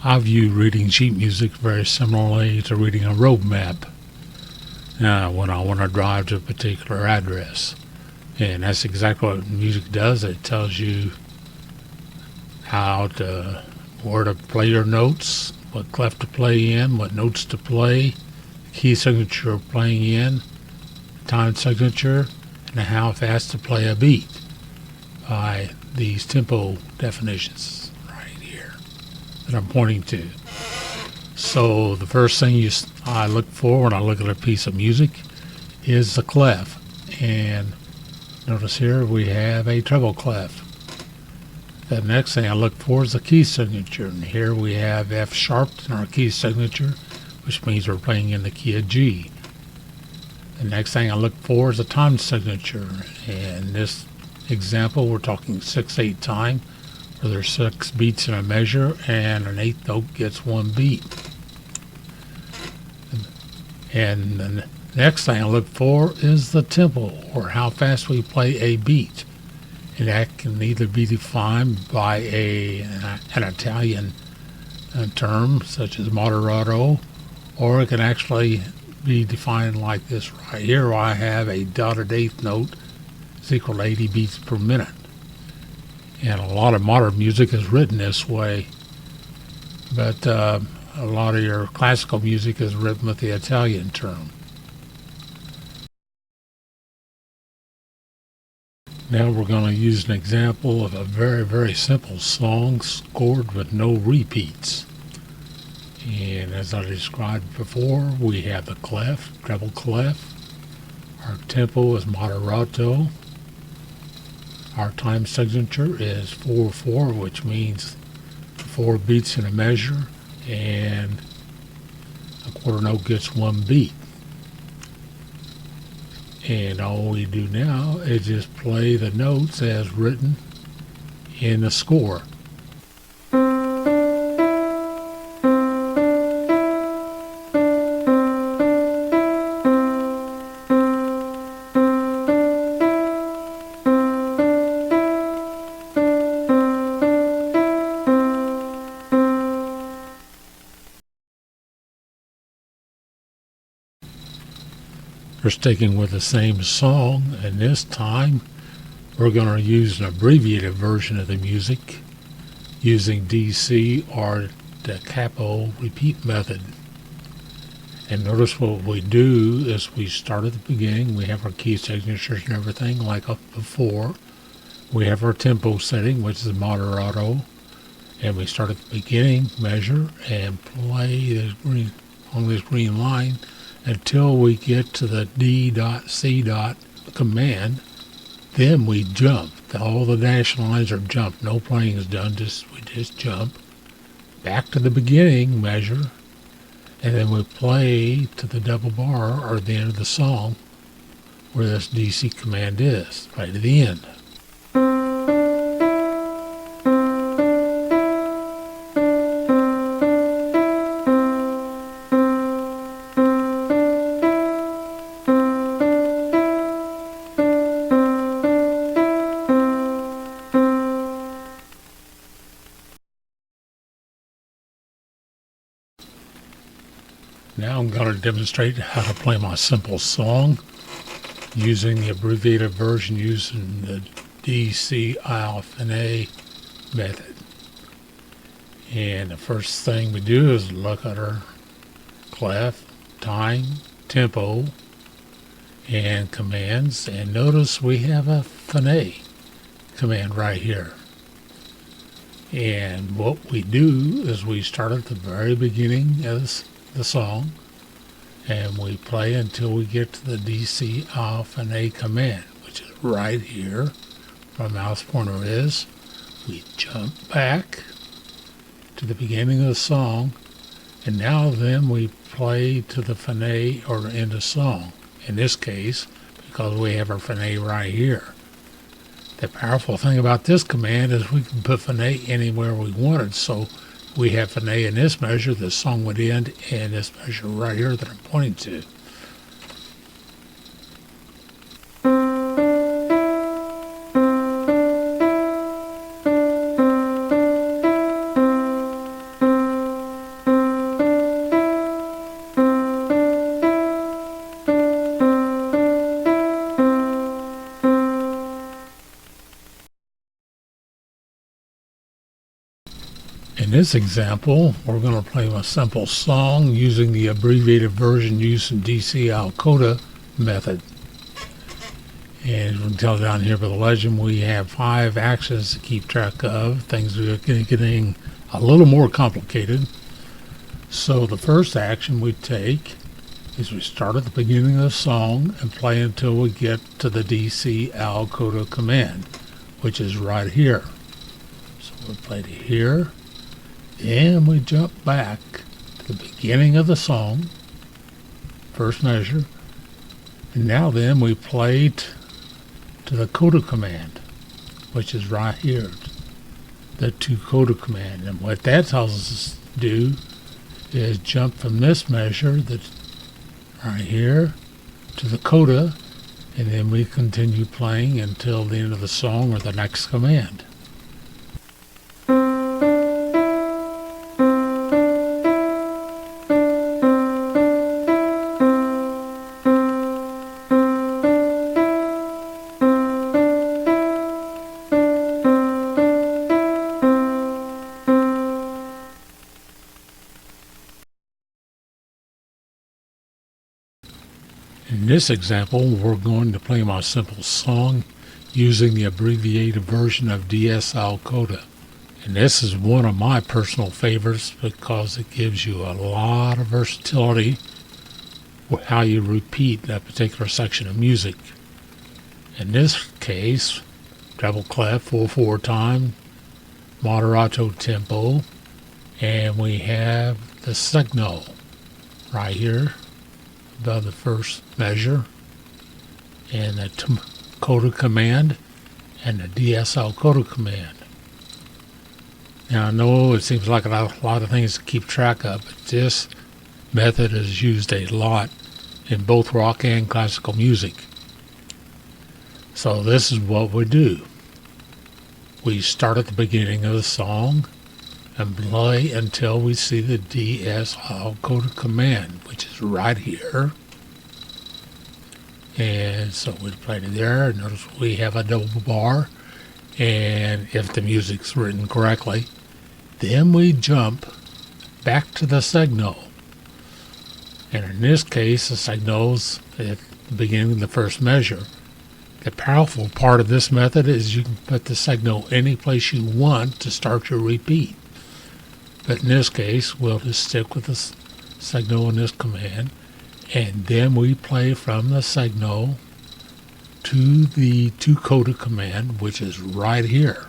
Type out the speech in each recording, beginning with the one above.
I view reading sheet music very similarly to reading a road map when I want to drive to a particular address. And that's exactly what music does. It tells you where to play your notes, what clef to play in, what notes to play, key signature playing in, time signature, and how fast to play a beat by these tempo definitions right here that I'm pointing to. So the first thing I look for when I look at a piece of music is the clef. And notice here we have a treble clef. The next thing I look for is the key signature. And here we have F sharp in our key signature, which means we're playing in the key of G. The next thing I look for is a time signature. And in this example, we're talking 6/8 time, where there's 6 beats in a measure and an eighth note gets 1 beat. And the next thing I look for is the tempo, or how fast we play a beat. And that can either be defined by an Italian term, such as moderato, or it can actually be defined like this right here, where I have a dotted eighth note is equal to 80 beats per minute. And a lot of modern music is written this way, but a lot of your classical music is written with the Italian term. Now we're going to use an example of a very, very simple song scored with no repeats. And as I described before, we have the clef, treble clef. Our tempo is moderato. Our time signature is 4/4, which means 4 beats in a measure, and a quarter note gets 1 beat. And all we do now is just play the notes as written in the score. We're sticking with the same song, and this time we're going to use an abbreviated version of the music using DC or the Capo repeat method. And notice what we do is we start at the beginning. We have our key signatures and everything like up before. We have our tempo setting, which is moderato, and we start at the beginning measure and play this on this green line until we get to the D.C. command. Then we jump. All the dash lines are jumped. No playing is done. We just jump back to the beginning measure, and then we play to the double bar or the end of the song where this DC command is, right to the end. Now I'm going to demonstrate how to play my simple song using the abbreviated version using the DC A method. And the first thing we do is look at our clef, time, tempo, and commands. And notice we have a finale command right here. And what we do is we start at the very beginning of the song, and we play until we get to the DC off and A command, which is right here. My mouse pointer is. We jump back to the beginning of the song, and now then we play to the finale or end of song. In this case, because we have our finale right here. The powerful thing about this command is we can put finale anywhere we wanted. So we have finale in this measure, the song would end in this measure right here that I'm pointing to. In this example, we're going to play a simple song using the abbreviated version used in DCL Coda method. And we can tell down here by the legend we have 5 actions to keep track of. Things are getting a little more complicated. So the first action we take is we start at the beginning of the song and play until we get to the DCL Coda command, which is right here. So we play to here, and we jump back to the beginning of the song, first measure, and now then we play to the Coda command, which is right here, the to Coda command. And what that tells us to do is jump from this measure that's right here to the Coda, and then we continue playing until the end of the song or the next command. In this example, we're going to play my simple song using the abbreviated version of DSL Coda. And this is one of my personal favorites because it gives you a lot of versatility with how you repeat that particular section of music. In this case, treble clef, full 4 time, moderato tempo, and we have the signal right here above the first measure, and the Coda command and the DSL Coda command. Now I know it seems like a lot of things to keep track of, but this method is used a lot in both rock and classical music. So this is what we do. We start at the beginning of the song and play until we see the DSL Coda command, which is right here. And so we play to there. Notice we have a double bar, and if the music's written correctly, then we jump back to the signal. And in this case, the signal's at the beginning of the first measure. The powerful part of this method is you can put the signal any place you want to start your repeat. But in this case, we'll just stick with the signal in this command, and then we play from the signal to the to Coda command, which is right here.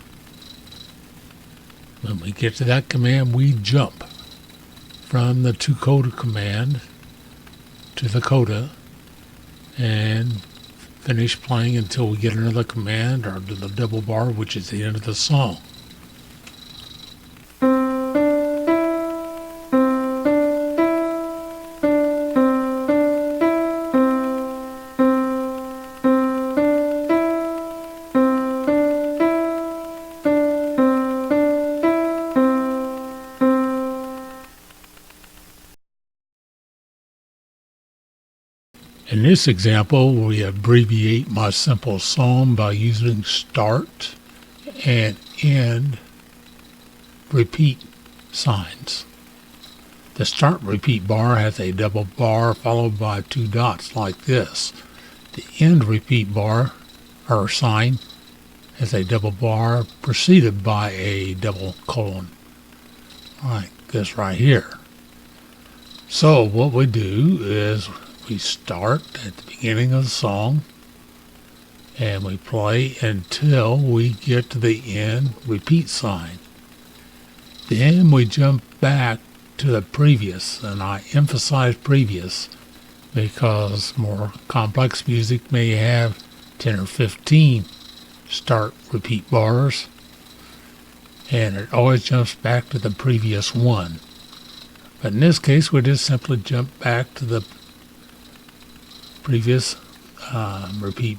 When we get to that command, we jump from the to Coda command to the Coda and finish playing until we get another command or to the double bar, which is the end of the song. In this example, we abbreviate my simple song by using start and end repeat signs. The start repeat bar has a double bar followed by 2 dots like this. The end repeat bar or sign has a double bar preceded by a double colon like this right here. So what we do is we start at the beginning of the song and we play until we get to the end repeat sign. Then we jump back to the previous, and I emphasize previous because more complex music may have 10 or 15 start repeat bars, and it always jumps back to the previous one. But in this case, we just simply jump back to the previous repeat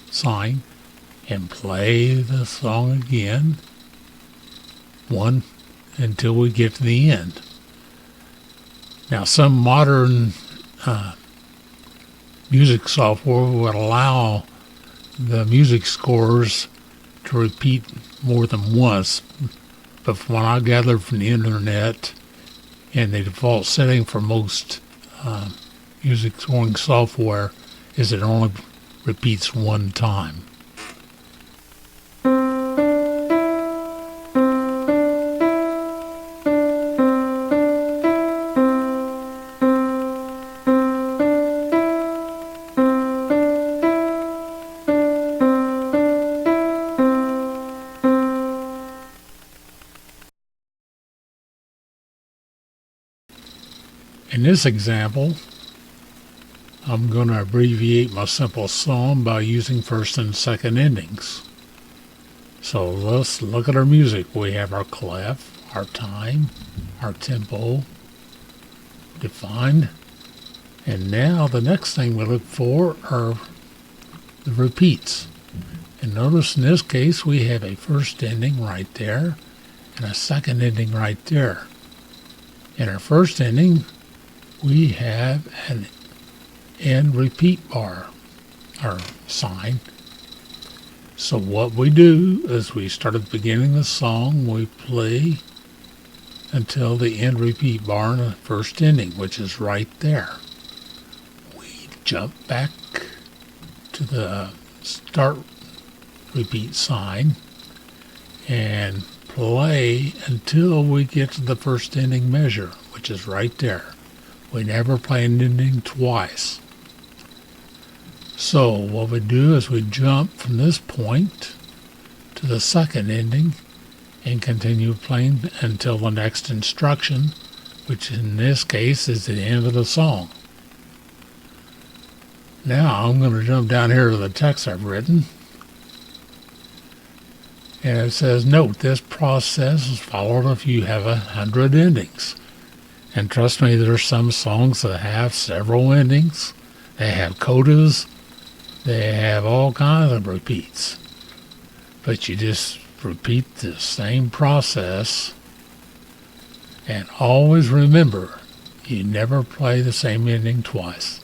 sign and play the song again, one until we get to the end. Now, some modern music software would allow the music scores to repeat more than once, but from what I gathered from the internet, and the default setting for most music scoring software is it only repeats one time. In this example, I'm going to abbreviate my simple song by using first and second endings. So let's look at our music. We have our clef, our time, our tempo defined. And now the next thing we look for are the repeats. And notice in this case we have a first ending right there and a second ending right there. In our first ending, we have an end repeat bar or sign. So what we do is we start at the beginning of the song, we play until the end repeat bar in the first ending, which is right there. We jump back to the start repeat sign and play until we get to the first ending measure, which is right there. We never play an ending twice. So what we do is we jump from this point to the second ending and continue playing until the next instruction, which in this case is the end of the song. Now I'm going to jump down here to the text I've written. And it says, note, this process is followed if you have 100 endings. And trust me, there's some songs that have several endings. They have codas. They have all kinds of repeats. But you just repeat the same process. And always remember, you never play the same ending twice.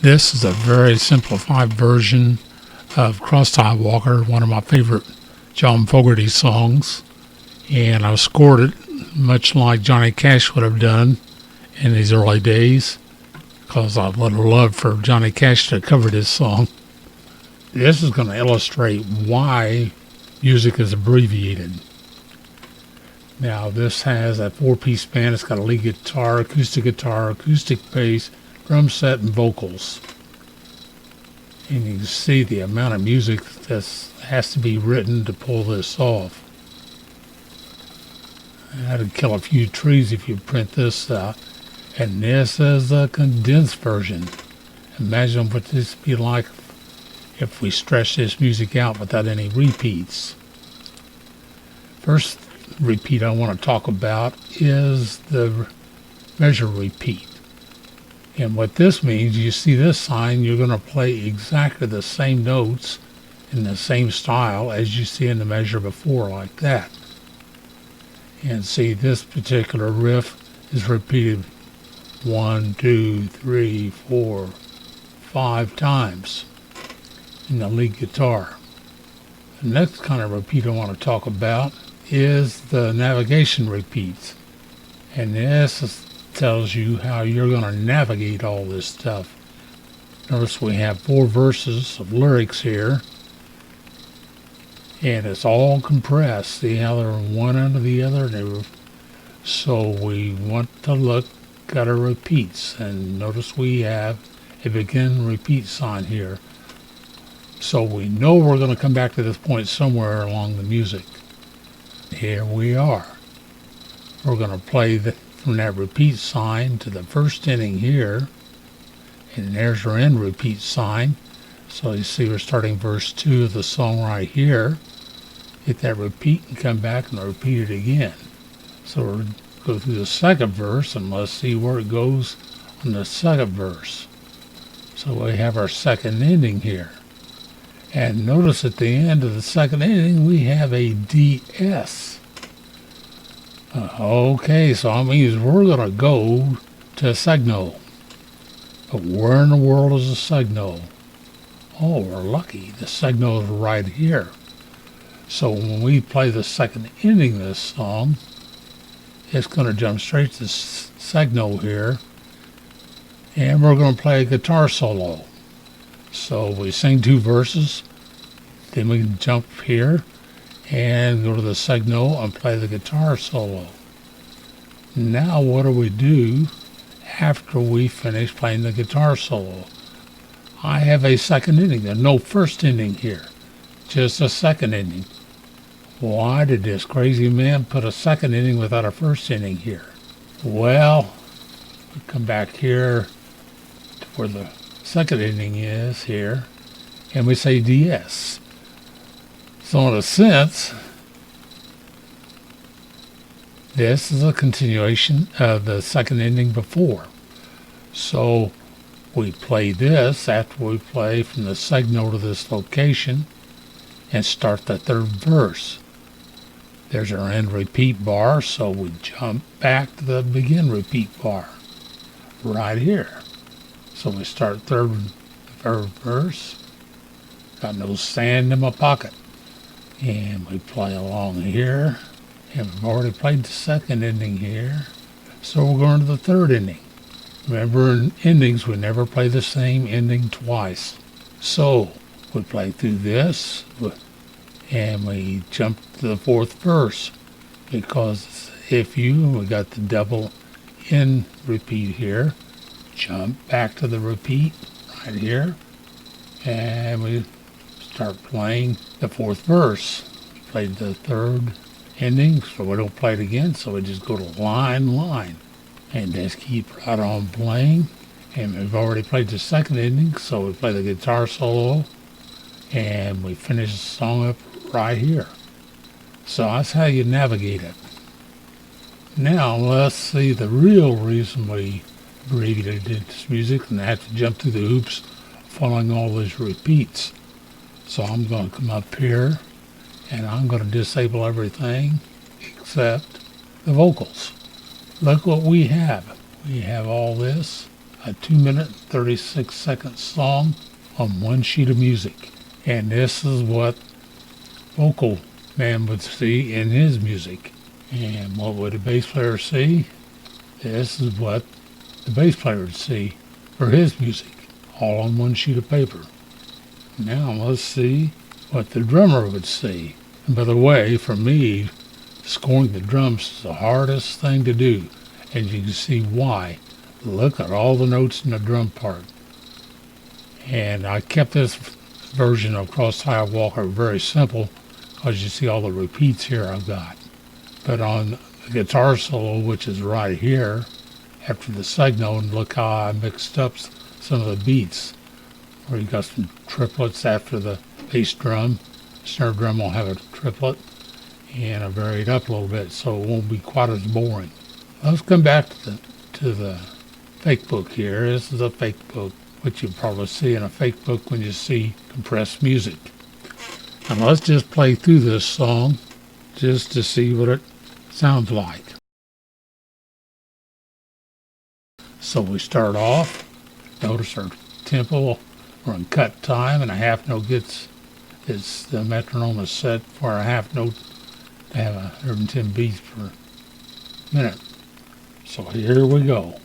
This is a very simplified version of Cross-Tie Walker, one of my favorite John Fogerty songs. And I've scored it much like Johnny Cash would have done in these early days, because I would have loved for Johnny Cash to cover this song. This is going to illustrate why music is abbreviated. Now this has a 4-piece band. It's got a lead guitar, acoustic bass, drum set, and vocals. And you can see the amount of music that has to be written to pull this off. That'd kill a few trees if you print this out. And this is the condensed version. Imagine what this would be like if we stretch this music out without any repeats. First repeat I want to talk about is the measure repeat. And what this means, you see this sign, you're going to play exactly the same notes in the same style as you see in the measure before, like that. And see, this particular riff is repeated 1, 2, 3, 4, 5 times in the lead guitar. The next kind of repeat I want to talk about is the navigation repeats. And this tells you how you're going to navigate all this stuff. Notice we have 4 verses of lyrics here, and it's all compressed. See how they're one under the other? So we want to look at our repeats, and notice we have a begin repeat sign here. So we know we're going to come back to this point somewhere along the music. Here we are. We're going to play from that repeat sign to the first ending here, and there's our end repeat sign. So you see we're starting verse 2 of the song right here. Hit that repeat and come back and repeat it again. So we're go through the second verse and let's see where it goes on the second verse. So we have our second ending here. And notice at the end of the second ending we have a DS. Okay, so that means we're going to go to a segno. But where in the world is a segno? Oh, we're lucky. The segno is right here. So when we play the second ending of this song, it's going to jump straight to segno here. And we're going to play a guitar solo. So we sing 2 verses, then we can jump here and go to the segno and play the guitar solo. Now what do we do after we finish playing the guitar solo? I have a second ending. There's no first ending here, just a second ending. Why did this crazy man put a second ending without a first ending here? Well, we come back here to where the second ending is here, and we say DS. So in a sense, this is a continuation of the second ending before. So we play this after we play from the segno to this location and start the third verse. There's our end repeat bar, so we jump back to the begin repeat bar right here. So we start third verse. Got no sand in my pocket. And we play along here. And we've already played the second ending here. So we're going to the third ending. Remember, in endings, we never play the same ending twice. So we play through this, and we jump to the fourth verse. Because we got the double end repeat here. Jump back to the repeat right here, and we start playing the fourth verse. We played the third ending, so we don't play it again, so we just go to line, and just keep right on playing. And we've already played the second ending, so we play the guitar solo, and we finish the song up right here. So that's how you navigate it. Now let's see the real reason we abbreviated this music, and I have to jump through the hoops following all those repeats. So I'm going to come up here and I'm going to disable everything except the vocals. Look what we have. We have all this, a 2-minute 36-second song on one sheet of music. And this is what vocal man would see in his music. And what would a bass player see? This is what the bass player would see for his music, all on one sheet of paper. Now let's see what the drummer would see. And by the way, for me, scoring the drums is the hardest thing to do, and you can see why. Look at all the notes in the drum part. And I kept this version of Cross-Tie Walker very simple, because you see all the repeats here I've got. But on the guitar solo, which is right here, after the segno, and look how I mixed up some of the beats, where you got some triplets after the bass drum. Snare drum will have a triplet, and I vary it up a little bit so it won't be quite as boring. Let's come back to the fake book here. This is a fake book, which you probably see in a fake book when you see compressed music. And let's just play through this song just to see what it sounds like. So we start off, notice our tempo, we're in cut time, and a half note the metronome is set for a half note to have 110 beats per minute. So here we go.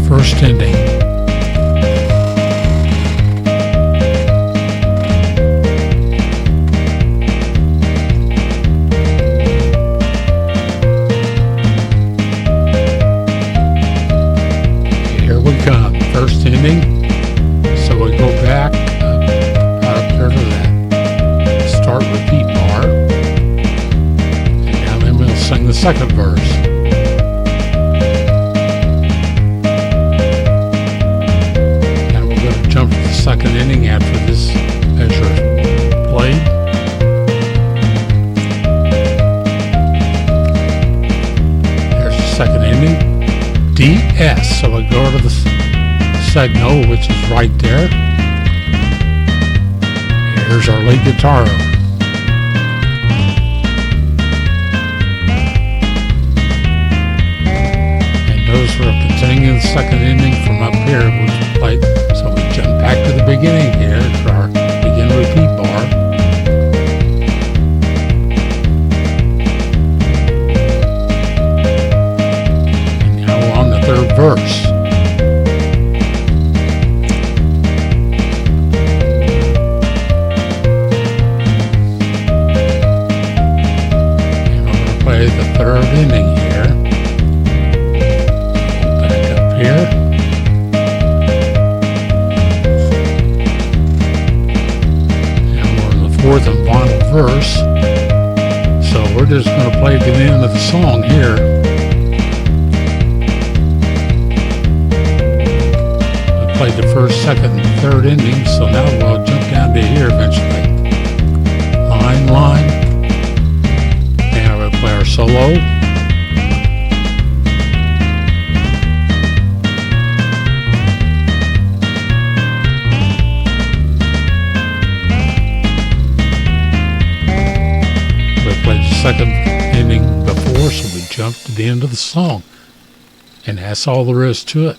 First ending. Here we come, first ending. So we go back up there to that start repeat bar, and now then we'll sing the second verse. S. So we go to the signal, which is right there. Here's our lead guitar. And those are continuing the second ending from up here, which we played. So we jump back to the beginning here for our begin repeat bar. And now we're on the third verse. The third ending here. Back up here. And we're in the fourth and final verse. So we're just going to play the end of the song here. We played the first, second, and third ending, so now we'll jump down to here eventually. Line, line. Play our solo. We played the second ending before, so we jumped to the end of the song. And that's all there is to it.